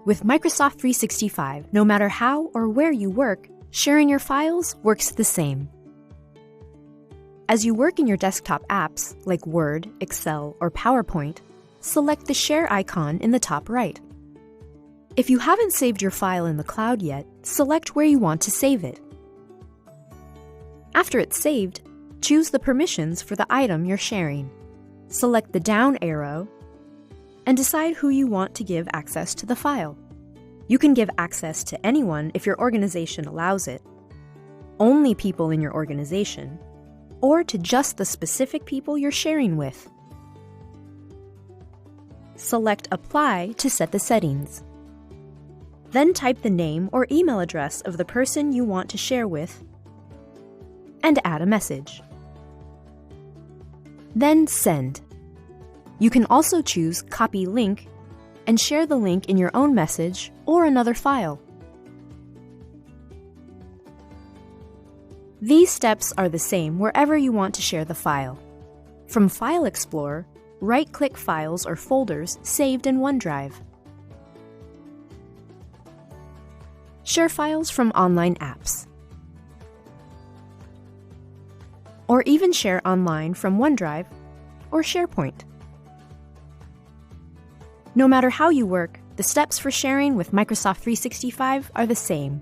With Microsoft 365, no matter how or where you work, sharing your files works the same. As you work in your desktop apps like Word, Excel, or PowerPoint, select the Share icon in the top right. If you haven't saved your file in the cloud yet, select where you want to save it. After it's saved, choose the permissions for the item you're sharing. Select the down arrow and decide who you want to give access to the file. You can give access to anyone if your organization allows it, only people in your organization, or to just the specific people you're sharing with. Select Apply to set the settings. Then type the name or email address of the person you want to share with and add a message. Then Send. You can also choose Copy Link and share the link in your own message or another file. These steps are the same wherever you want to share the file. From File Explorer, right-click files or folders saved in OneDrive. Share files from online apps. Or even share online from OneDrive or SharePoint. No matter how you work, the steps for sharing with Microsoft 365 are the same.